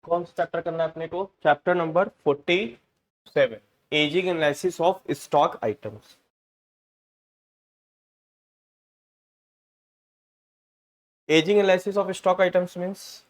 कौन सा चैप्टर करना है अपने को? Chapter number 47, ageing analysis of stock items. Ageing analysis of stock items means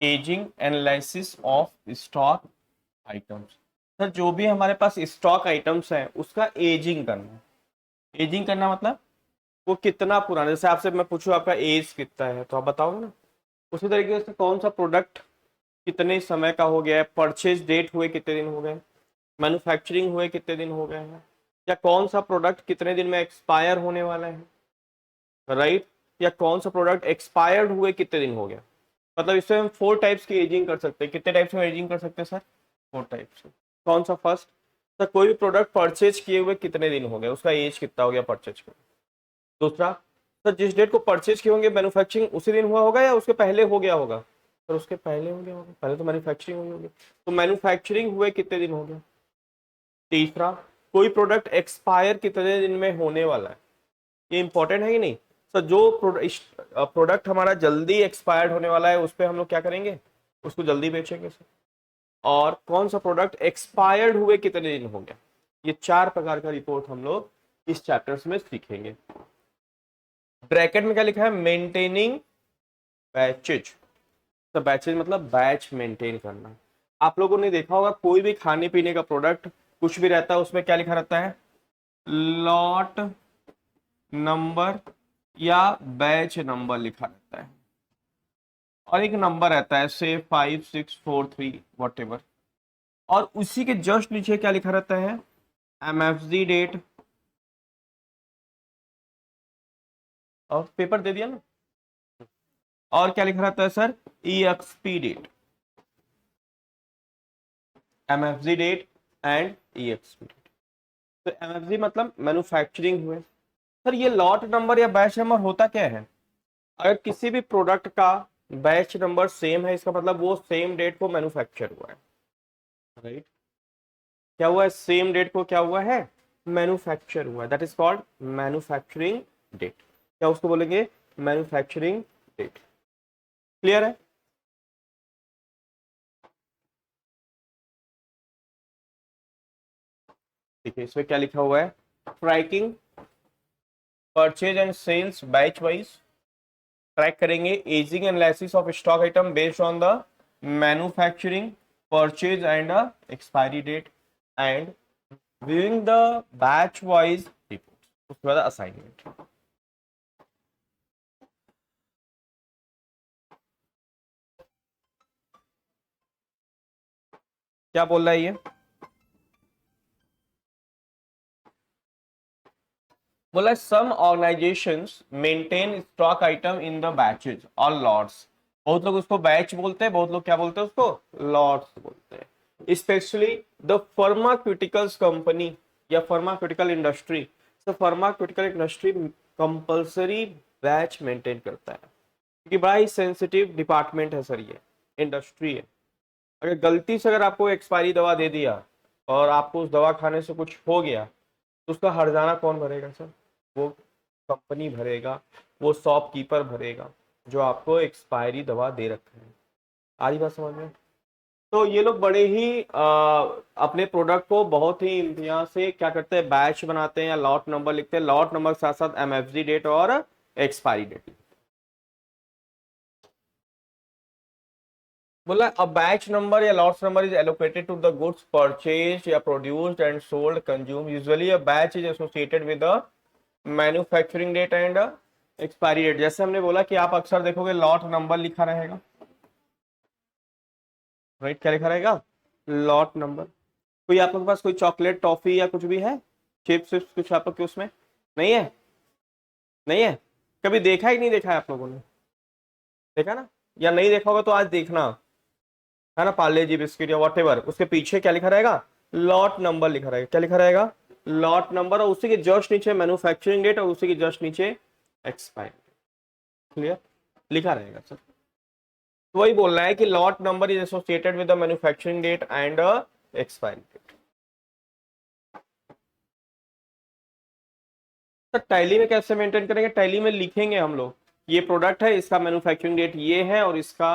ageing analysis of stock items. Sir जो भी हमारे पास स्टॉक आइटम्स है उसका एजिंग करना है। एजिंग करना मतलब वो कितना पुराना, जैसे आपसे मैं पूछूं आपका एज कितना है तो आप बताओगे ना। उसी तरीके से कौन सा प्रोडक्ट कितने समय का हो गया है, परचेज डेट हुए कितने दिन हो गए, मैन्युफैक्चरिंग हुए कितने दिन हो गए हैं, या कौन सा प्रोडक्ट कितने दिन में एक्सपायर होने वाला है, राइट, या कौन सा प्रोडक्ट एक्सपायर्ड हुए कितने दिन हो गया। मतलब इससे हम 4 टाइप्स की एजिंग कर सकते हैं। कितने टाइप्स में एजिंग कर सकते हैं सर? 4 टाइप्स। कौन सा? फर्स्ट, सर कोई भी प्रोडक्ट परचेज किए हुए कितने दिन हो गए, उसका एज कितना हो गया परचेज का। दूसरा, सर जिस डेट को परचेज किए होंगे मैन्युफैक्चरिंग उसी दिन हुआ होगा या उसके पहले हो गया होगा? सर उसके पहले हो गया होगा, पहले तो मैन्युफैक्चरिंग हुई होगी, तो मैन्युफैक्चरिंग हुए कितने दिन हो गया। तीसरा, कोई प्रोडक्ट एक्सपायर कितने दिन में होने वाला है। ये इंपॉर्टेंट है कि नहीं? सर जो प्रोडक्ट हमारा जल्दी एक्सपायर्ड होने वाला है उस पर हम लोग क्या करेंगे, उसको जल्दी बेचेंगे सर। और कौन सा प्रोडक्ट एक्सपायर्ड हुए कितने दिन हो गया। ये 4 प्रकार का रिपोर्ट हम लोग इस चैप्टर्स में सीखेंगे। ब्रैकेट में क्या लिखा है? Maintaining batches. तो बैचेज मतलब बैच मेंटेन करना। आप लोगों ने देखा होगा कोई भी खाने पीने का प्रोडक्ट कुछ भी रहता है उसमें क्या लिखा रहता है? लॉट नंबर या बैच नंबर लिखा रहता है, और एक नंबर रहता है से 5643 वट एवर। और उसी के जस्ट नीचे क्या लिखा रहता है? MFG date. और पेपर दे दिया ना। और क्या लिखा रहता है sir? EXP date, MFG date and EXP date. तो एमएफजी मतलब मैन्युफैक्चरिंग हुए। सर ये लॉट नंबर या बैच नंबर होता क्या है? अगर किसी भी प्रोडक्ट का बैच नंबर सेम है इसका मतलब वो सेम डेट को मैन्युफैक्चर हुआ है, राइट। क्या हुआ है? सेम डेट को क्या हुआ है? मैन्युफैक्चर हुआ है। That is called manufacturing date. क्या उसको बोलेंगे? Manufacturing date. क्लियर है? देखिए इसमें क्या लिखा हुआ है? Tracking purchase and sales batch wise. Track करेंगे ageing analysis of stock item based on the manufacturing, purchase and expiry date, and viewing the batch wise reports। उसके बाद असाइनमेंट। क्या बोल रहा है ये? बोला some organisations maintain stock item in the batches और लॉट्स। बहुत लोग उसको बैच बोलते हैं, बहुत लोग क्या बोलते हैं उसको? लॉट्स बोलते हैं। स्पेशली द फार्मास्यूटिकल्स कंपनी या फार्मास्यूटिकल इंडस्ट्री। तो pharmaceutical industry compulsory batch maintain करता है, क्योंकि बड़ा ही सेंसिटिव डिपार्टमेंट है सर, ये इंडस्ट्री है। अगर गलती से अगर आपको एक्सपायरी दवा दे दिया और आपको उस दवा खाने से कुछ हो गया तो उसका हर्जाना कौन भरेगा सर? वो कंपनी भरेगा, वो शॉपकीपर भरेगा जो आपको एक्सपायरी दवा दे रखा है। आधी बात समझ में? तो ये लोग बड़े ही अपने प्रोडक्ट को बहुत ही इम्तियाज से क्या करते हैं? बैच बनाते हैं या लॉट नंबर लिखते हैं। लॉट नंबर के साथ साथ एमएफजी डेट और एक्सपायरी डेट। बोला अ बैच नंबर या lots number is allocated to the goods purchased या produced and sold consume. Usually a batch is associated with the manufacturing date and expiry date. जैसे हमने बोला कि आप अक्सर देखोगे लॉट नंबर लिखा रहेगा, राइट। क्या लिखा रहेगा? Lot number. कोई आप लोगों के पास कोई चॉकलेट टॉफी या कुछ भी है, चिप्स विप्स कुछ आप लोग के उसमें? नहीं है? नहीं है? कभी देखा ही नहीं देखा है आप लोगों ने? देखा ना? या नहीं देखा होगा तो आज देखना, है ना। पार्ले जी बिस्किट या वॉट एवर, उसके पीछे क्या लिखा रहेगा? लॉट नंबर लिखा रहेगा। क्या लिखा रहेगा? Lot number. और उसी के जस्ट नीचे मैन्युफैक्चरिंग डेट और उसी के जस्ट नीचे एक्सपायरी। क्लियर, लिखा रहेगा सर। तो वही बोलना है कि lot number is associated with the manufacturing date and expiry date. Sir Tally में कैसे मेंटेन करेंगे? टैली में लिखेंगे हम लोग, ये प्रोडक्ट है, इसका मैन्युफैक्चरिंग डेट ये है और इसका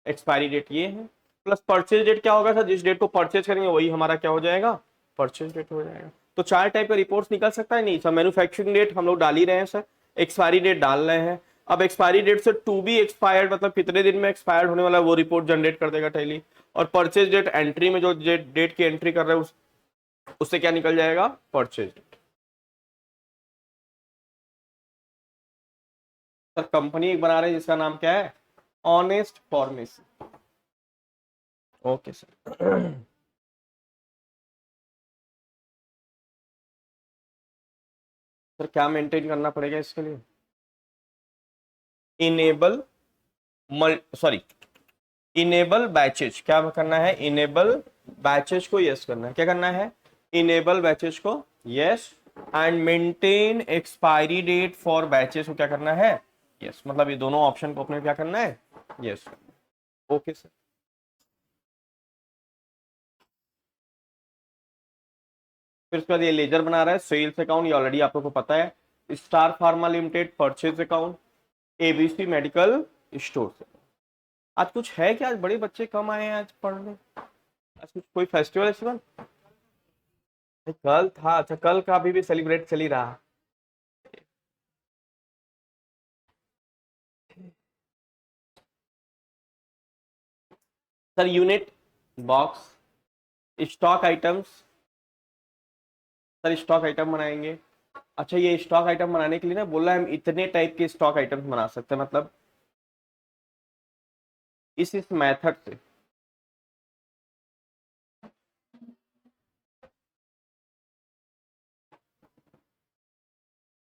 एक्सपायरी डेट ये है, प्लस परचेज डेट क्या होगा सर, जिस डेट को परचेज करेंगे वही हमारा क्या हो जाएगा, परचेज डेट हो जाएगा। तो 4 टाइप का रिपोर्ट्स निकल सकता है नहीं सर? मैन्युफैक्चरिंग डेट हम लोग डाल ही रहे हैं सर, एक्सपायरी डेट डाल रहे हैं। अब एक्सपायरी डेट से टू बी एक्सपायर्ड मतलब कितने दिन में एक्सपायर्ड होने वाला है वो रिपोर्ट जनरेट कर देगा टैली। और परचेज डेट एंट्री में जो डेट की एंट्री कर रहे हैं उससे क्या निकल जाएगा, परचेज डेट। सर कंपनी एक बना रहे हैं जिसका नाम क्या है, honest pharmacy. Okay sir. Sir क्या मेंटेन करना पड़ेगा इसके लिए? इनेबल सॉरी, इनेबल बैचेज, क्या करना है, इनेबल बैचेज को यस करना है। क्या करना है, इनेबल बैचेज को yes, and maintain expiry date for batches को क्या करना है, यस। मतलब ये दोनों ऑप्शन को अपने क्या करना है, यस। Okay sir. फिर उसके बाद ये लेजर बना रहा है, सेल्स अकाउंट, ये ऑलरेडी आप लोगों को पता है। Star pharma limited purchase account, ABC medical store से। आज कुछ है क्या? आज बड़े बच्चे कम आए हैं आज पढ़ने। आज कुछ कोई फेस्टिवल है? कल था, अच्छा कल का अभी भी सेलिब्रेट चल ही रहा। Sir unit, box, stock items. Sir stock item बनाएंगे। अच्छा ये स्टॉक आइटम बनाने के लिए ना बोला है हम इतने टाइप के स्टॉक आइटम्स बना सकते हैं, मतलब इस मेथड से।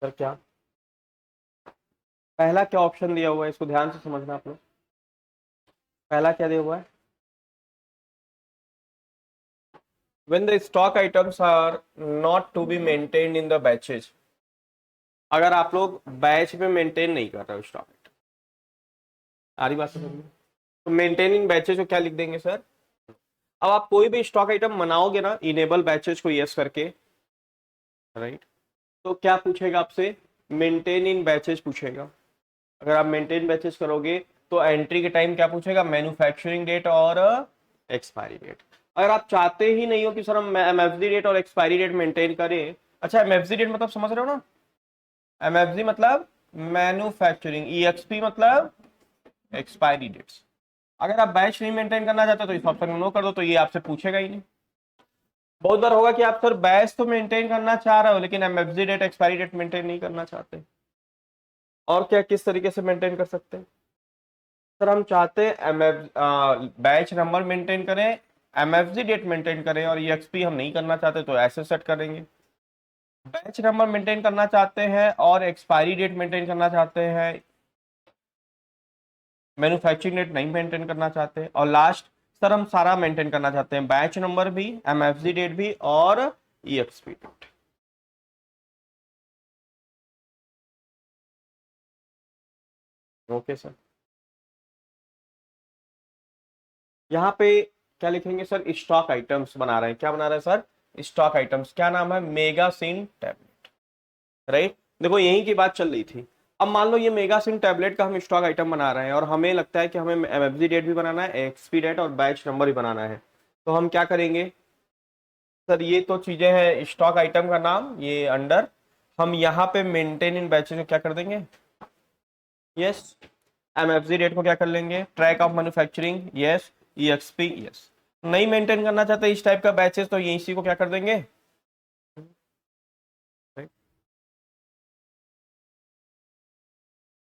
सर क्या पहला क्या ऑप्शन दिया हुआ है, इसको ध्यान से समझना आप लोग। पहला क्या दिया हुआ है, when the stock items are not to be maintained in the batches। अगर आप लोग बैच में मेंटेन नहीं कर रहे हो स्टॉक आइटम, आ रही बात समझ में? तो मेंटेनिंग बैचेज को क्या लिख देंगे सर? अब आप कोई भी स्टॉक आइटम बनाओगे ना, इनेबल बैचेज को यस करके, राइट, तो क्या पूछेगा आपसे, मेंटेन इन बैचेज पूछेगा। अगर आप मेंटेन बैचेज करोगे तो एंट्री के टाइम क्या पूछेगा, मैन्युफैक्चरिंग डेट और एक्सपायरी डेट। अगर आप चाहते ही नहीं हो कि सर हम एमएफजी डेट और एक्सपायरी डेट मेंटेन करें, अच्छा एमएफजी डेट मतलब समझ रहे हो ना, एमएफजी मतलब मैन्युफैक्चरिंग, ईएक्सपी मतलब एक्सपायरी डेट्स। अगर आप बैच नहीं मेंटेन करना चाहते तो इस ऑप्शन में नो कर दो, तो ये आपसे पूछेगा ही नहीं। बहुत बार होगा कि आप सर बैच तो मेंटेन करना चाह रहे हो लेकिन MFG date expiry date maintain नहीं करना चाहते, और क्या किस तरीके से मेंटेन कर सकते हैं? सर हम चाहते हैं एमएफ बैच नंबर मेंटेन करें, एमएफजी डेट मेंटेन करें, और ईएक्सपी हम नहीं करना चाहते तो ऐसे सेट करेंगे। बैच नंबर मेंटेन करना चाहते हैं और एक्सपायरी डेट मेंटेन करना चाहते हैं, मैन्युफैक्चरिंग डेट नहीं मेंटेन करना चाहते, और लास्ट सर हम सारा मेंटेन करना चाहते हैं, बैच नंबर भी, एमएफजी डेट भी और ईएक्सपी डेट। Okay sir. यहाँ पे क्या लिखेंगे सर, स्टॉक आइटम्स बना रहे हैं। क्या बना रहे हैं सर, स्टॉक आइटम्स। क्या नाम है, मेगासिन टैबलेट, राइट। देखो यही की बात चल रही थी। अब मान लो ये मेगासिन टैबलेट का हम स्टॉक आइटम बना रहे हैं और हमें लगता है कि हमें एमएफजी डेट भी बनाना है, एक्सपी डेट और बैच नंबर भी बनाना है। तो हम क्या करेंगे सर, ये तो चीजें हैं स्टॉक आइटम का नाम, ये अंडर हम यहाँ पे मेंटेन इन बैचेस को क्या कर देंगे, यस। एमएफजी डेट को क्या कर लेंगे, track of manufacturing, yes. EXP, yes. नहीं मेंटेन करना चाहते इस टाइप का बैचेस तो इसी को क्या कर देंगे,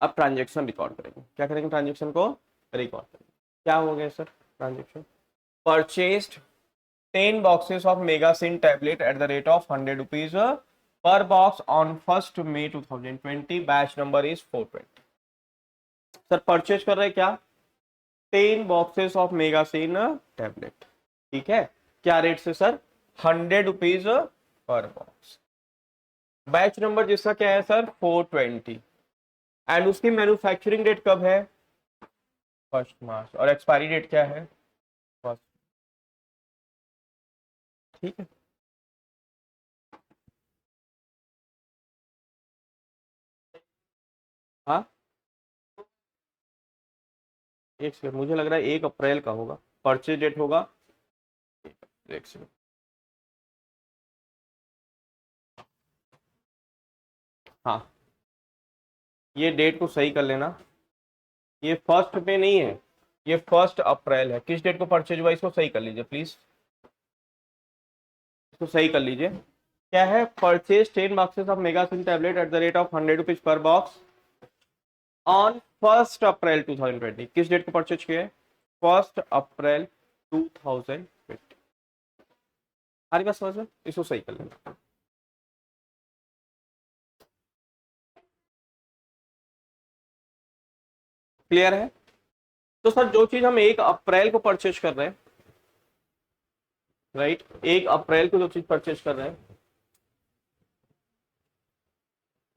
अब ट्रांजेक्शन रिकॉर्ड करेंगे। क्या करेंगे, ट्रांजेक्शन को रिकॉर्ड करेंगे। क्या हो गया sir transaction, purchased 10 boxes of Megasin tablet at the rate of 100 rupees per box on 1st May 2020, batch number is 420। Sir purchase कर रहे हैं क्या, 10 boxes of Megasin tablet, ठीक है। क्या रेट से sir, 100 rupees per box. Batch number जिसका क्या है सर, 420, एंड उसकी मैन्युफैक्चरिंग डेट कब है? 1 मार्च। और एक्सपायरी डेट क्या है? फर्स्ट। ठीक है। हाँ, एक सेकंड, मुझे लग रहा है 1 अप्रैल का होगा, परचेज डेट होगा। एक सेकंड। हाँ, ये डेट को सही कर लेना, ये 1 में नहीं है, ये 1 अप्रैल है। किस डेट को परचेज हुआ, इसको सही कर लीजिए प्लीज, इसको सही कर लीजिए। क्या है? Purchase 10 boxes of Megacin tablet at the rate of 100 rupees per box on 1 April 2020। किस डेट को परचेज किया है? 1 अप्रैल 2020। हमारी बात समझ में, इसको सही कर लेना। क्लियर है? तो सर जो चीज हम 1 अप्रैल को परचेज कर रहे हैं, राइट, 1 अप्रैल को जो चीज परचेज कर रहे हैं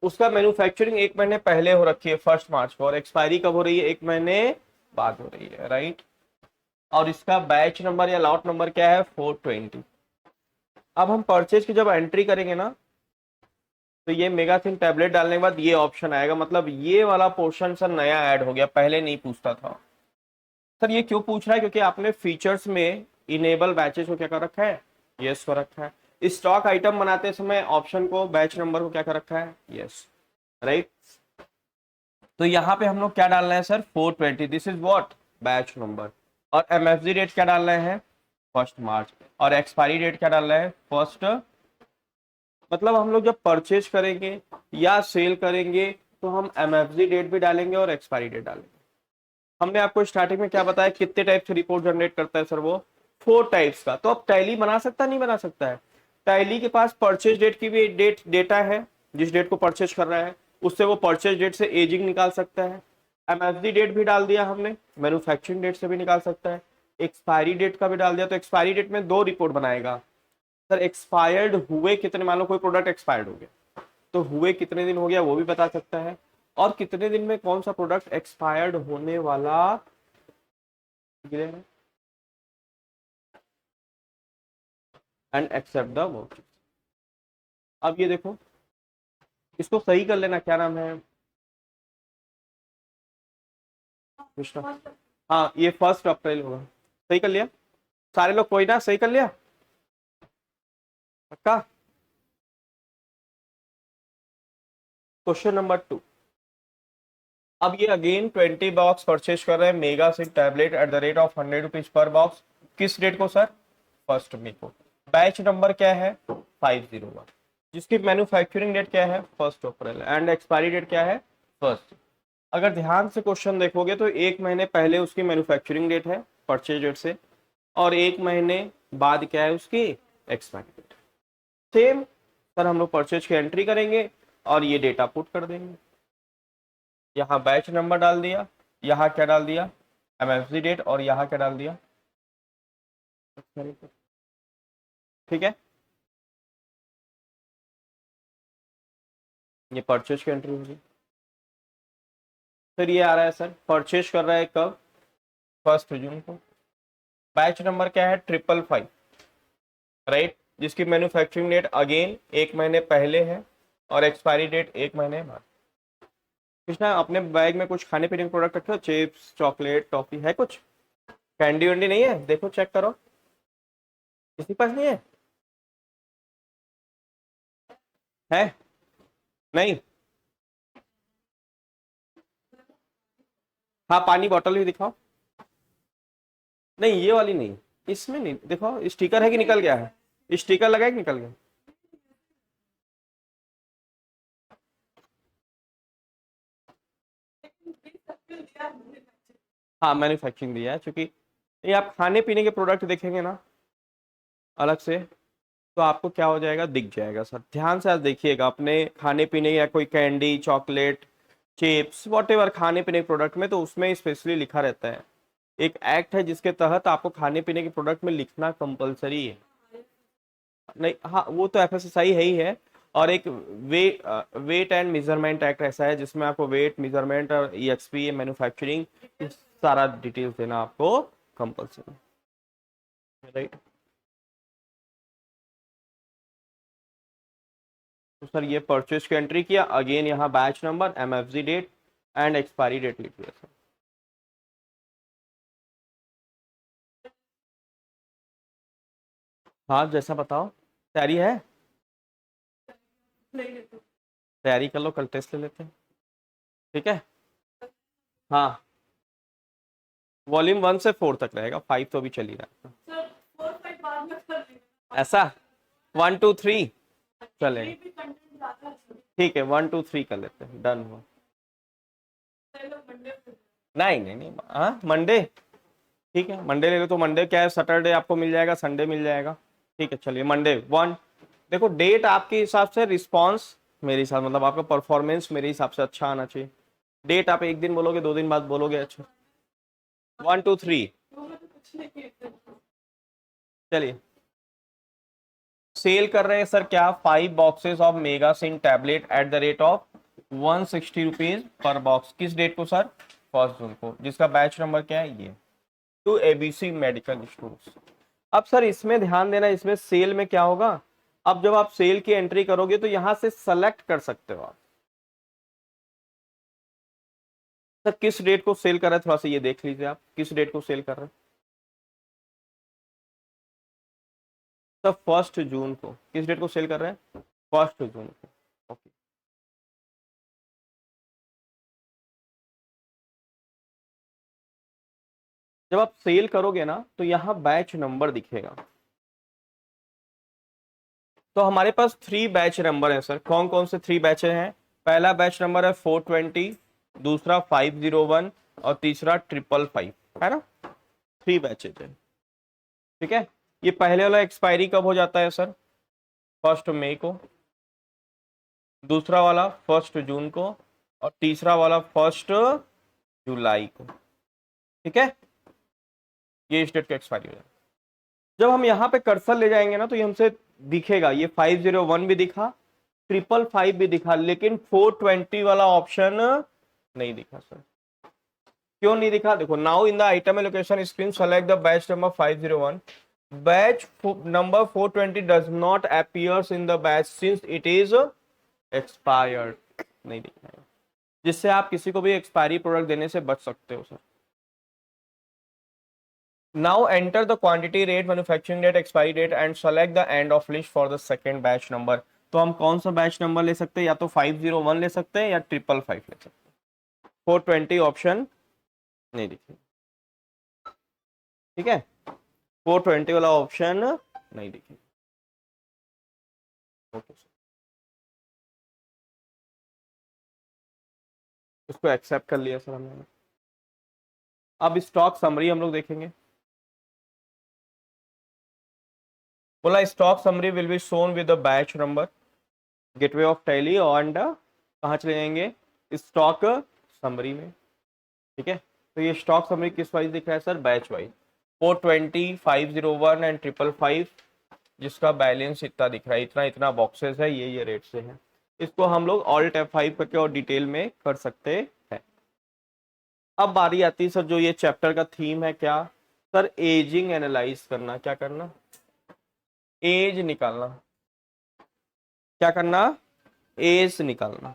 उसका मैन्युफैक्चरिंग 1 महीने पहले हो रखी है 1 मार्च को, और एक्सपायरी कब हो रही है? 1 महीने बाद हो रही है, राइट। और इसका बैच नंबर या लॉट नंबर क्या है? 420। अब हम परचेज की जब एंट्री करेंगे ना, तो ये मेगासिन टैबलेट डालने के बाद ये ऑप्शन आएगा, मतलब ये वाला पोर्शन सर नया ऐड हो गया, पहले नहीं पूछता था। सर ये क्यों पूछ रहा है? क्योंकि आपने फीचर्स में इनेबल बैचेस को क्या कर रखा है? यस कर रखा है। स्टॉक आइटम बनाते समय ऑप्शन को, बैच नंबर को क्या कर रखा है? Yes, right. तो यहाँ पे हम लोग क्या डालना है sir? 420, this is what? Batch number. और एमएफजी डेट क्या डालना है? 1 मार्च। और एक्सपायरी डेट क्या डालना है? फर्स्ट। मतलब हम लोग जब परचेज करेंगे या सेल करेंगे तो हम एमएफजी डेट भी डालेंगे और एक्सपायरी डेट डालेंगे। हमने आपको स्टार्टिंग में क्या बताया, कितने टाइप से रिपोर्ट जनरेट करता है सर? वो 4 टाइप्स का। तो अब टैली बना सकता नहीं बना सकता है? टैली के पास परचेज डेट की भी डेटा है, जिस डेट को परचेज कर रहा है उससे वो परचेज डेट से एजिंग निकाल सकता है। एमएफडी डेट भी डाल दिया हमने, मैन्युफैक्चरिंग डेट से भी निकाल सकता है। एक्सपायरी डेट का भी डाल दिया, तो एक्सपायरी डेट में 2 रिपोर्ट बनाएगा सर। एक्सपायर्ड हुए कितने, मान लो कोई प्रोडक्ट एक्सपायर्ड हो गया तो हुए कितने दिन हो गया वो भी बता सकता है, और कितने दिन में कौन सा प्रोडक्ट एक्सपायर्ड होने वाला एंड एक्सेप्ट द वर्क। अब ये देखो, इसको सही कर लेना, क्या नाम है कृष्णा? हाँ, ये 1 अप्रैल होगा। सही कर लिया सारे लोग? कोई ना, सही कर लिया पक्का? Question number 2। अब ये अगेन 20 बॉक्स परचेज कर रहे हैं mega sick tablet at the rate of 100 rupees per box. किस डेट को सर? 1 मई को। बैच नंबर क्या है? 501। जिसकी मैन्युफैक्चरिंग डेट क्या है? 1 अप्रैल। एंड एक्सपायरी डेट क्या है? फर्स्ट। अगर ध्यान से क्वेश्चन देखोगे तो 1 महीने पहले उसकी मैन्युफैक्चरिंग डेट है परचेज डेट से, और 1 महीने बाद क्या है उसकी? Expiry date. सेम सर, हम लोग परचेज की एंट्री करेंगे और ये डेटा पुट कर देंगे। यहाँ बैच नंबर डाल दिया, यहाँ क्या डाल दिया? एमएफसी डेट, और यहाँ क्या डाल दिया? ठीक है, ये परचेज की एंट्री होगी। फिर ये आ रहा है सर, परचेज कर रहा है कब? 1 जून को। बैच नंबर क्या है? 555, राइट, जिसकी मैन्युफैक्चरिंग डेट अगेन 1 महीने पहले है और एक्सपायरी डेट 1 महीने बाद। कृष्णा, अपने बैग में कुछ खाने पीने के प्रोडक्ट रखे हो? चिप्स, चॉकलेट, टॉफी है कुछ? कैंडी वैंडी नहीं है? देखो चेक करो, किसी पास नहीं है? है? नहीं? हाँ, पानी बॉटल भी दिखाओ। नहीं, ये वाली नहीं, इसमें नहीं, देखो स्टिकर है कि निकल गया है? स्टिकर लगा है कि निकल गया? हाँ, मैन्युफैक्चरिंग दिया है, क्योंकि ये आप खाने पीने के प्रोडक्ट देखेंगे ना अलग से, तो आपको क्या हो जाएगा, दिख जाएगा सर। ध्यान से आज देखिएगा, अपने खाने पीने या कोई candy, chocolate, chips, what ever खाने पीने के प्रोडक्ट में, तो उसमें स्पेशली लिखा रहता है। एक एक्ट है जिसके तहत आपको खाने पीने के प्रोडक्ट में लिखना कंपलसरी है। नहीं, हाँ वो तो एफएसएसआई है ही है, और एक वेट एंड मेजरमेंट एक्ट ऐसा है जिसमें आपको वेट मेजरमेंट और ईएक्सपी मैन्युफैक्चरिंग सारा डिटेल्स देना आपको कंपल्सरी, राइट। तो सर ये परचेज की एंट्री किया, अगेन यहाँ batch number, MFG date and expiry date लिख दिया सर। हाँ जैसा बताओ, तैयारी है, तैयारी कर लो, कल टेस्ट ले लेते हैं, ठीक है। हाँ वॉल्यूम 1 से 4 तक रहेगा, 5 तो अभी चल ही रहा है। ऐसा 1 2 3 चलेगा, ठीक है 1 2 3 कर लेते हैं, डन हुआ। नहीं नहीं नहीं, हाँ मंडे, ठीक है मंडे ले लो, तो मंडे क्या है, सैटरडे आपको मिल जाएगा, संडे मिल जाएगा, ठीक है चलिए मंडे 1। देखो डेट आपके हिसाब से, रिस्पॉन्स मेरे हिसाब मतलब आपका परफॉर्मेंस मेरे हिसाब से अच्छा आना चाहिए। डेट आप एक दिन बोलोगे, 2 दिन बाद बोलोगे, अच्छा 1 2 3 चलिए। सेल कर रहे हैं सर क्या, 5 boxes of mega Singh tablet at the rate of 160 rupees per box. किस डेट को सर, 1 जून को, जिसका बैच नंबर क्या है ये, टू एबीसी मेडिकल स्टोर्स। अब सर इसमें ध्यान देना, इसमें सेल में क्या होगा, अब जब आप सेल की एंट्री करोगे तो यहां से सेलेक्ट कर सकते हो आप सर किस डेट को सेल कर रहे हैं, थोड़ा सा ये देख लीजिए आप किस डेट को सेल कर रहे हैं। सर 1 जून को, किस डेट को सेल कर रहे हैं, 1 जून को, ओके। जब आप सेल करोगे ना तो यहाँ बैच नंबर दिखेगा, तो हमारे पास 3 बैच नंबर है सर। कौन कौन से 3 बैच हैं, पहला बैच नंबर है 420, दूसरा 501 और तीसरा 555, है ना, 3 बैचेज है, ठीक है। ये पहले वाला एक्सपायरी कब हो जाता है सर, 1 मई को, दूसरा वाला 1 जून को और तीसरा वाला 1 जुलाई को, ठीक है। ये इस डेट का एक्सपायरी हो जाएगा। जब हम यहाँ पे कर्सर ले जाएंगे ना तो ये हमसे दिखेगा, ये 501 भी दिखा, 555 भी दिखा, लेकिन 420 वाला ऑप्शन नहीं दिखा सर। क्यों नहीं दिखा, देखो now in the item allocation screen select the batch number 501, batch number 420 does not appears in the batch since it is expired, नहीं दिखा है, जिससे आप किसी को भी एक्सपायरी प्रोडक्ट देने से बच सकते हो sir. Now enter the quantity, rate, manufacturing date, expiry date and select the end of list for the second batch number। तो हम कौन सा बैच नंबर ले सकते हैं, या तो 501 ले सकते हैं या 555 ले सकते हैं, 420 ऑप्शन नहीं दिखेगा, ठीक है, 420 वाला ऑप्शन नहीं दिखेगा, ओके सर, इसको एक्सेप्ट कर लिया सर हमने। अब स्टॉक समरी हम लोग देखेंगे, बोला stock summary will be shown with the batch number, gateway of tally and कहाँ चले जाएंगे, स्टॉक समरी में, ठीक है। तो ये स्टॉक समरी किस वाइज दिख रहा है सर, बैच वाइज, 420, 501 एंड 555, जिसका बैलेंस इतना दिख रहा है, इतना इतना बॉक्सेस है, ये रेट से है। इसको हम लोग ऑल्ट F5 करके और डिटेल में कर सकते हैं। अब बारी आती है सर, जो ये चैप्टर का थीम है क्या सर, एजिंग एनालाइज करना, क्या करना, एज निकालना, क्या करना, एज निकालना,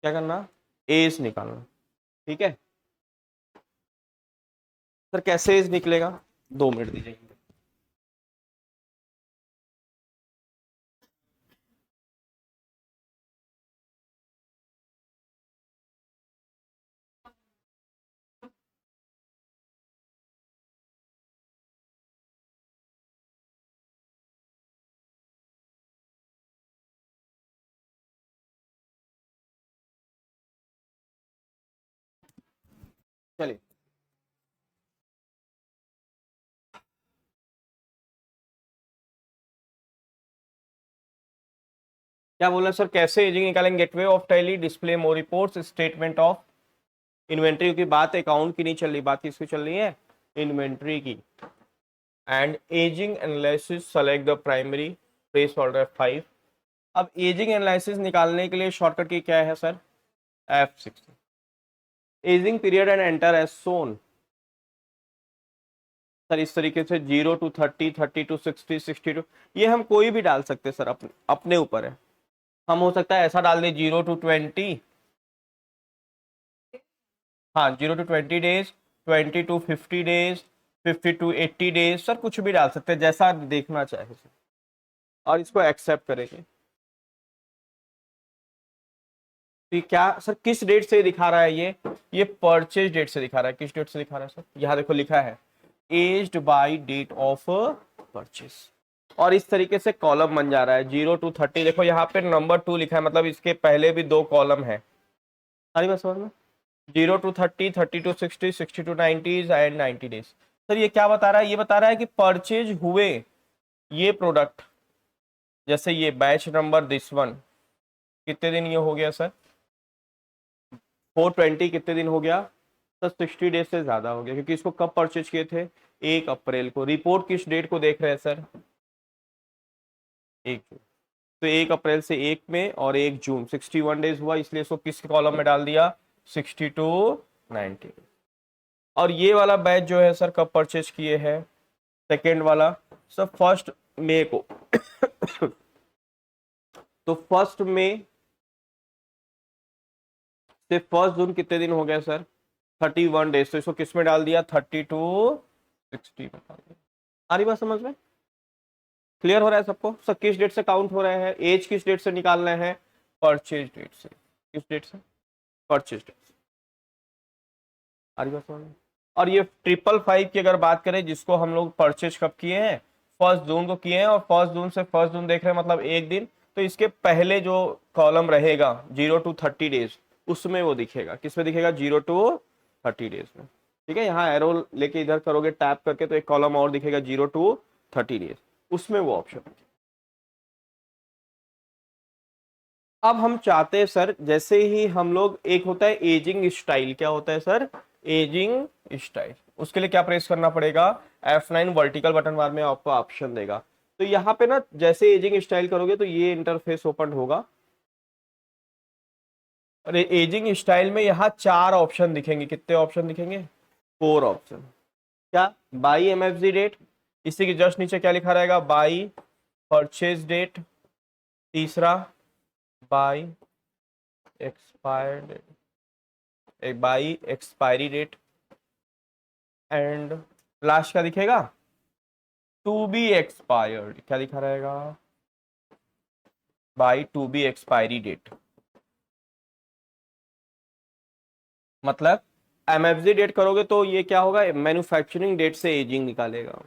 क्या करना, एज निकालना, ठीक है सर। कैसे एज निकलेगा, 2 मिनट दीजिए। चलिए क्या बोला सर, कैसे एजिंग निकालेंगे, gateway of tally, display more reports, statement of inventory की बात अकाउंट की नहीं चल रही, बात किसकी चल रही है, इन्वेंट्री की। And ageing analysis select the primary, place order 5, अब एजिंग एनालिसिस निकालने के लिए शॉर्टकट की क्या है sir, F60। Ageing period and enter age soon. Sir इस तरीके से 0 to 30, 30 to 60, 62, ये हम कोई भी डाल सकते हैं सर, अपने ऊपर है। हम हो सकता है ऐसा डाल दे 0 to 20, हाँ 0 to 20 days, 20 to 50 days, 50 to 80 days, sir कुछ भी डाल सकते हैं जैसा देखना चाहे सर, और इसको एक्सेप्ट करेंगे। तो ये क्या सर, किस डेट से दिखा रहा है ये परचेज डेट से दिखा रहा है। किस डेट से दिखा रहा है सर, यहाँ देखो लिखा है aged by date of purchase, और इस तरीके से कॉलम बन जा रहा है 0 to 30। देखो यहाँ पे नंबर 2 लिखा है, मतलब इसके पहले भी 2 कॉलम है। सारी बात समझ में, 0 to 30, 30 to 60, 60 to 90 and 90 days। Sir ये क्या बता रहा है, ये बता रहा है कि परचेज हुए ये प्रोडक्ट, जैसे ये बैच नंबर दिस वन, कितने दिन ये हो गया सर, 420 कितने दिन हो गया सर, 60 डेज से ज्यादा हो गया, क्योंकि इसको कब परचेज किए थे, 1 अप्रैल को। रिपोर्ट किस डेट को देख रहे हैं सर, 1 जून। तो 1 अप्रैल से 1 मई और 1 जून, 61 डेज हुआ, इसलिए इसको किस कॉलम में डाल दिया, 60 to 90। और ये वाला बैच जो है सर कब परचेज किए हैं, सेकेंड वाला सर 1 मई को। तो 1 मई से 1 जून कितने दिन हो गए सर, 31 डेज। तो इसको किस में डाल दिया, 30 to 60 में डाल दिया। आ रही बात समझ में, क्लियर हो रहा है सबको सर, किस डेट से काउंट हो रहे हैं, एज किस डेट से निकालना है, परचेज डेट से। किस डेट से, परचेज डेट से। आ रही बात समझ में। और ये 555 की अगर बात करें, जिसको हम लोग परचेज कब किए हैं, 1 जून को किए हैं, और 1 जून से 1 जून देख रहे हैं, मतलब एक दिन। तो इसके पहले जो कॉलम रहेगा 0 to 30 days, उसमें वो दिखेगा, किसमें दिखेगा, 0 to 30 days में। ठीक है, यहाँ एरो लेके इधर करोगे टैप करके, तो एक कॉलम और दिखेगा 0 to 30 days, उसमें वो ऑप्शन। अब हम चाहते हैं सर, जैसे ही हम लोग, एक होता है एजिंग स्टाइल, क्या होता है सर, एजिंग स्टाइल। उसके लिए क्या प्रेस करना पड़ेगा, F9 वर्टिकल बटन बार में आपको ऑप्शन देगा। तो यहाँ पे ना जैसे एजिंग स्टाइल करोगे तो ये इंटरफेस ओपन होगा। और एजिंग स्टाइल में यहाँ 4 ऑप्शन दिखेंगे, कितने ऑप्शन दिखेंगे, 4 ऑप्शन। क्या, बाई MFG डेट, इसी के जस्ट नीचे क्या लिखा रहेगा, बाई परचेज डेट। तीसरा by expired, by expiry date. And last का दिखेगा टू बी एक्सपायर्ड, क्या लिखा रहेगा, by to be expiry date. मतलब MFG डेट करोगे तो ये क्या होगा, मैन्युफैक्चरिंग डेट से एजिंग निकालेगा।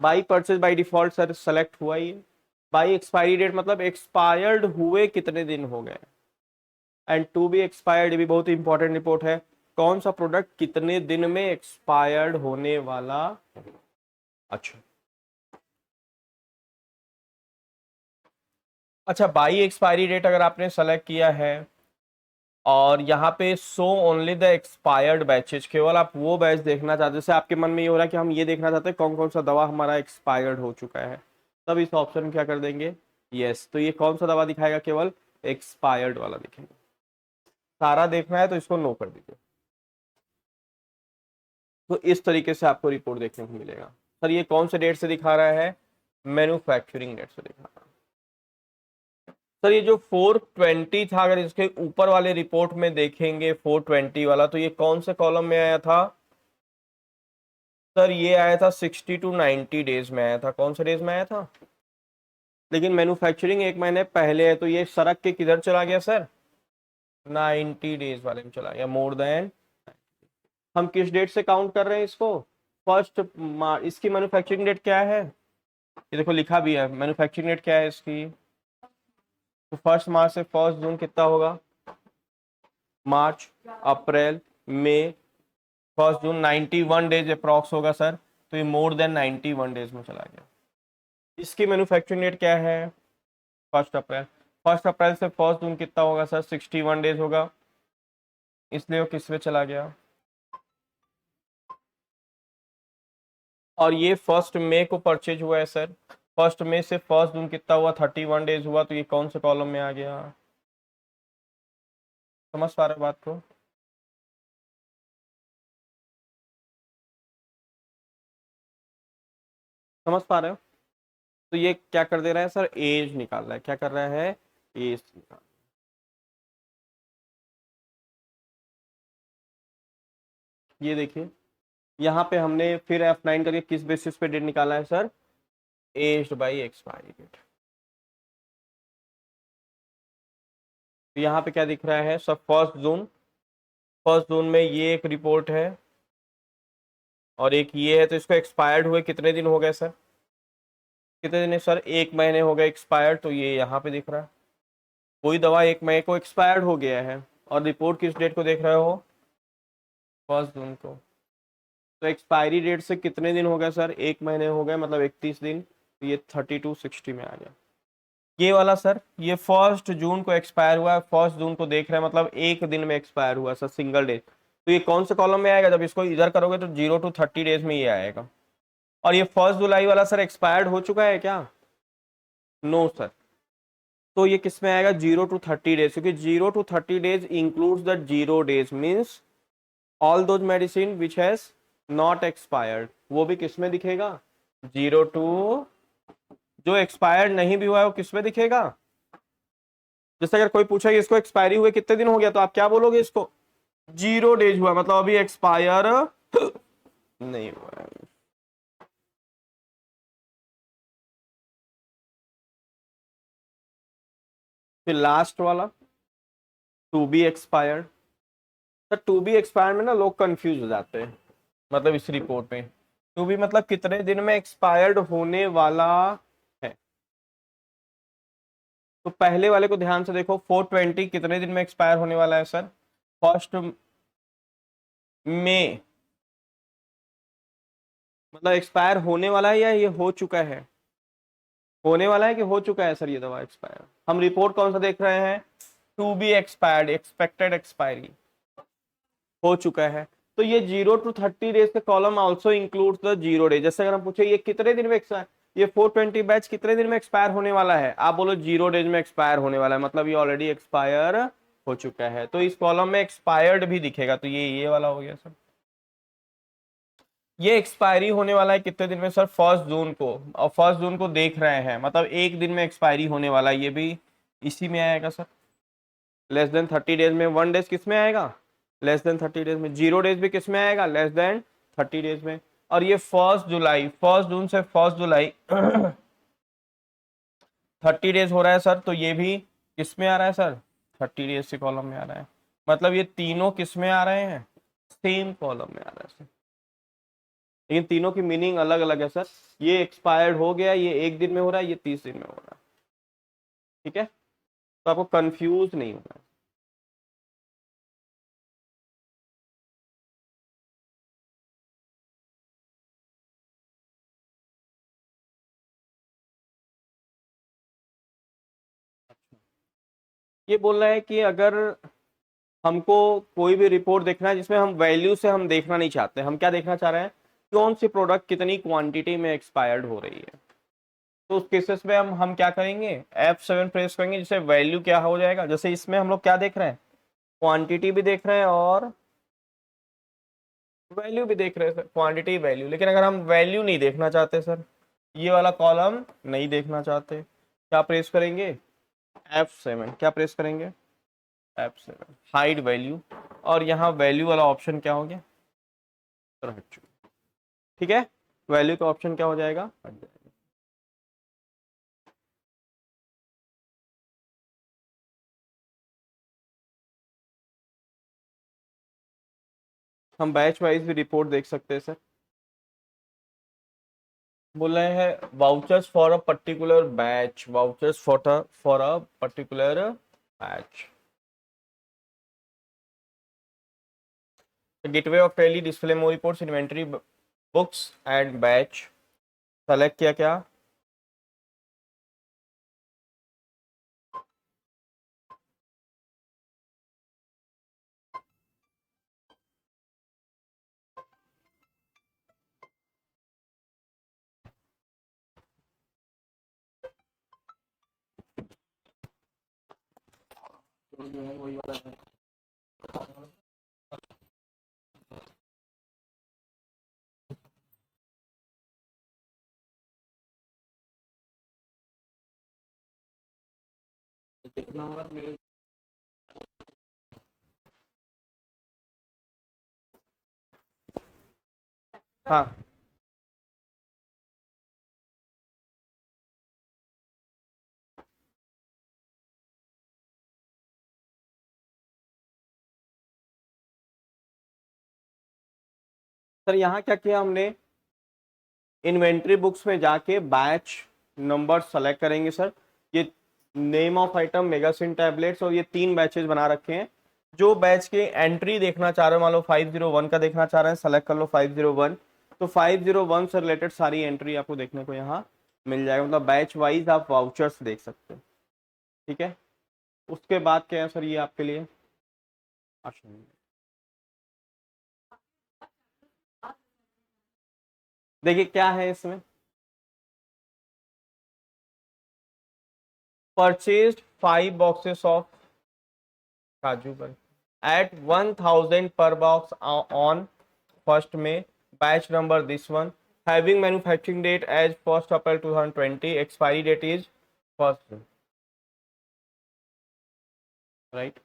By purchase by default sir select हुआ ही। बाई एक्सपायरी डेट मतलब एक्सपायर्ड हुए कितने दिन हो गए। एंड टू बी एक्सपायर्ड भी बहुत इंपॉर्टेंट रिपोर्ट है, कौन सा प्रोडक्ट कितने दिन में एक्सपायर्ड होने वाला। अच्छा, अच्छा बाई एक्सपायरी डेट अगर आपने सेलेक्ट किया है, और यहाँ पे show only the expired batches, केवल आप वो बैच देखना चाहते हैं, जैसे आपके मन में ये हो रहा है कि हम ये देखना चाहते हैं कौन कौन सा दवा हमारा एक्सपायर्ड हो चुका है, तब इस ऑप्शन में क्या कर देंगे, यस। तो ये कौन सा दवा दिखाएगा, केवल एक्सपायर्ड वाला दिखेगा। सारा देखना है तो इसको नो कर दीजिए। तो इस तरीके से आपको रिपोर्ट देखने को मिलेगा। सर ये कौन से डेट से दिखा रहा है, मैन्युफैक्चरिंग डेट से दिखा रहा है। सर ये जो 420 था, अगर इसके ऊपर वाले रिपोर्ट में देखेंगे 420 वाला, तो ये कौन से कॉलम में आया था सर, ये आया था 60 to 90 डेज में आया था। कौन से डेज में आया था, लेकिन मैन्युफैक्चरिंग 1 महीने पहले है, तो ये सरक के किधर चला गया सर, 90 डेज वाले में चला गया, मोर देन। हम किस डेट से काउंट कर रहे हैं इसको, 1 मार्च। इसकी मैन्युफैक्चरिंग डेट क्या है, ये देखो लिखा भी है, मैन्युफैक्चरिंग डेट क्या है इसकी। तो 1 मार्च से 1 जून कितना होगा, मार्च, अप्रैल, मई, 1 जून, 91 डेज अप्रॉक्स होगा सर। तो ये मोर देन 91 डेज में चला गया। इसकी मैन्युफैक्चरिंग डेट क्या है, 1 अप्रैल। 1 अप्रैल से 1 जून कितना होगा सर, 61 डेज होगा, इसलिए वो किस में चला गया। और ये 1 मई को परचेज हुआ है सर, फर्स्ट में से फर्स्ट जून कितना हुआ, 31 डेज हुआ, तो ये कौन से कॉलम में आ गया? समझ पा रहे हो बात को? समझ पा रहे हो? तो ये क्या कर दे रहा है सर, एज निकाल रहा है। क्या कर रहा है? एज निकाल। ये देखिए, यहाँ पे हमने फिर F9 करके किस बेसिस पे डेट निकाला है sir? Age by expiry date. तो यहाँ पे क्या दिख रहा है सर, फर्स्ट जून में ये एक रिपोर्ट है और एक ये है, तो इसको एक्सपायर्ड हुए कितने दिन हो गए सर? कितने दिन है सर? 1 महीने हो गए एक्सपायर्ड, तो ये यहाँ पे दिख रहा है। कोई दवा 1 महीने को एक्सपायर्ड हो गया है और रिपोर्ट किस डेट को देख रहे हो? फर्स्ट जून को। तो एक्सपायरी डेट से कितने दिन हो गए सर? 1 महीने हो गए, मतलब 31 दिन, तो ये 3260 में आ गया। ये वाला सर, ये फर्स्ट जून को एक्सपायर हुआ है, फर्स्ट जून को देख रहे हैं, मतलब एक दिन में एक्सपायर हुआ सर, सिंगल डे। तो ये कौन से कॉलम में आएगा? जब इसको इधर करोगे तो 0 to 30 डेज में ये आएगा। और ये फर्स्ट जुलाई वाला सर एक्सपायर्ड हो चुका है क्या? No sir. तो ये किस में आएगा? 0 to 30 डेज, क्योंकि 0 to 30 days includes the 0 days, means all those medicine which has not expired, वो भी किस में दिखेगा? 0 to, जो एक्सपायर्ड नहीं भी हुआ है वो किस में दिखेगा? जैसे अगर कोई पूछे कि इसको एक्सपायरी हुए कितने दिन हो गया, तो आप क्या बोलोगे? इसको 0 डेज हुआ, मतलब अभी एक्सपायर नहीं हुआ है। फिर लास्ट वाला, टू बी एक्सपायर्ड। तो टू बी एक्सपायर्ड में ना लोग कंफ्यूज हो जाते हैं, मतलब इस रिपोर्ट में टू बी मतलब कितने दिन में एक्सपायर्ड होने वाला है। तो पहले वाले को ध्यान से देखो, 420 कितने दिन में एक्सपायर होने वाला है सर? फर्स्ट में, मतलब एक्सपायर होने वाला है या ये हो चुका है? होने वाला है कि हो चुका है सर ये दवा एक्सपायर? हम रिपोर्ट कौन सा देख रहे हैं? To be expired, expected expiry, हो चुका है। तो ये 0 to 30 डेज का column also includes the 0 days. जैसे अगर हम पूछे ये कितने दिन में एक्सपायर, ये 420 बैच कितने दिन में एक्सपायर होने वाला है, आप बोलो 0 डेज में एक्सपायर होने वाला है, मतलब ये ऑलरेडी एक्सपायर हो चुका है। तो इस कॉलम में एक्सपायर्ड भी दिखेगा, तो ये वाला हो गया सर। ये एक्सपायरी होने वाला है कितने दिन में सर? फर्स्ट जून को, और फर्स्ट जून को देख रहे हैं, मतलब एक दिन में एक्सपायरी होने वाला है, ये भी इसी में आएगा सर। लेस देन 30 डेज में 1 डेज किस में आएगा? लेस देन 30 डेज में। 0 डेज भी किस में आएगा? लेस देन 30 डेज में। और ये फर्स्ट जुलाई, फर्स्ट जून से फर्स्ट जुलाई 30 डेज हो रहा है सर, तो ये भी किस में आ रहा है सर? 30 डेज के कॉलम में आ रहा है। मतलब ये तीनों किस में आ रहे हैं? सेम कॉलम में आ रहा है सर। लेकिन तीनों की मीनिंग अलग अलग है सर। ये एक्सपायर्ड हो गया, ये एक दिन में हो रहा है, ये 30 दिन में हो रहा है। ठीक है, तो आपको कंफ्यूज नहीं होना है। ये बोल रहा है कि अगर हमको कोई भी रिपोर्ट देखना है जिसमें हम वैल्यू से हम देखना नहीं चाहते, हम क्या देखना चाह रहे हैं? कौन सी प्रोडक्ट कितनी क्वांटिटी में एक्सपायर्ड हो रही है। तो उस केसेस में हम क्या करेंगे? F7 प्रेस करेंगे, जिससे वैल्यू क्या हो जाएगा। जैसे इसमें हम लोग क्या देख रहे हैं? क्वांटिटी भी देख रहे हैं और वैल्यू भी देख रहे हैं सर, क्वांटिटी वैल्यू। लेकिन अगर हम वैल्यू नहीं देखना चाहते सर, ये वाला कॉलम नहीं देखना चाहते, क्या प्रेस करेंगे? F7। क्या प्रेस करेंगे? F7, hide value. और यहाँ वैल्यू वाला ऑप्शन क्या हो गया सर? हट चुका। ठीक है, वैल्यू का ऑप्शन क्या हो जाएगा? हट जाएगा। हम बैच वाइज भी रिपोर्ट देख सकते हैं सर। बोल रहे हैं vouchers for a particular batch, vouchers for a particular batch. Gateway of Tally display more reports inventory books and batch. Select किया क्या? जो है वही वाला है। कितना होगा मेरे। हाँ सर, यहाँ क्या किया हमने, इन्वेंट्री बुक्स में जाके बैच नंबर सेलेक्ट करेंगे सर। ये नेम ऑफ आइटम मेगासिन टैबलेट्स, और ये 3 बैचेस बना रखे हैं। जो बैच के एंट्री देखना चाह रहे हो, मान लो 501 का देखना चाह रहे हैं, सेलेक्ट कर लो 501। तो 501 से रिलेटेड सारी एंट्री आपको देखने को यहाँ मिल जाएगा, मतलब बैच वाइज आप वाउचर्स देख सकते हो। ठीक है, उसके बाद क्या है सर ये आपके लिए। अच्छा, देखिए क्या है इसमें, परचेज 5 बॉक्सेस ऑफ काजू barfi at 1000 per box on 1st May, batch number this one, having manufacturing date as 1st April 2020, expiry date is 1st June, right?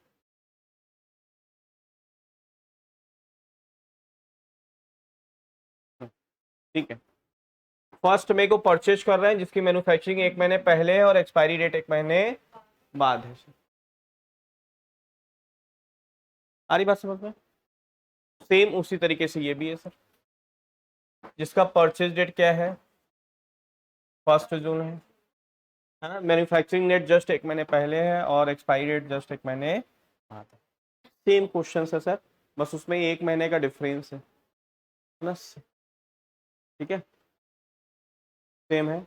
ठीक है, 1st May को परचेज कर रहे हैं, जिसकी मैन्युफैक्चरिंग 1 महीने पहले है और एक्सपायरी डेट 1 महीने बाद है। आ रही बात समझ में? सेम उसी तरीके से ये भी है सर, जिसका परचेज डेट क्या है, 1 जून है ना। मैन्युफैक्चरिंग डेट जस्ट 1 महीने पहले है और एक्सपायरी डेट जस्ट 1 महीने बाद है। सेम क्वेश्चन है सर, बस उसमें 1 महीने का डिफरेंस है ना। ठीक है, सेम है।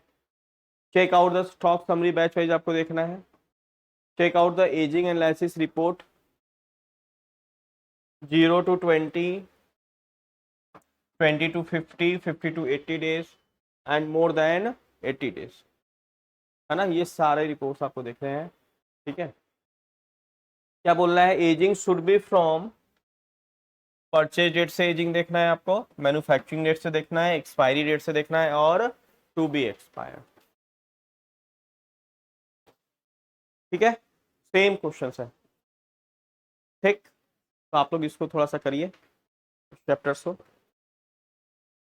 Check out the stock summary batch wise आपको देखना है। Check out the ageing analysis report 0 to 20, 20 to 50, 50 to 80 days and more than 80 days, है ना। ये सारे रिपोर्ट्स आपको देखने हैं। ठीक है, क्या बोल रहा है, ageing should be from, purchase date से एजिंग देखना है आपको, मैन्युफैक्चरिंग डेट से देखना है, एक्सपायरी डेट से देखना है, और टू बी एक्सपायर। ठीक है, सेम क्वेश्चन है। ठीक, तो आप लोग इसको थोड़ा सा करिए चैप्टर्स को।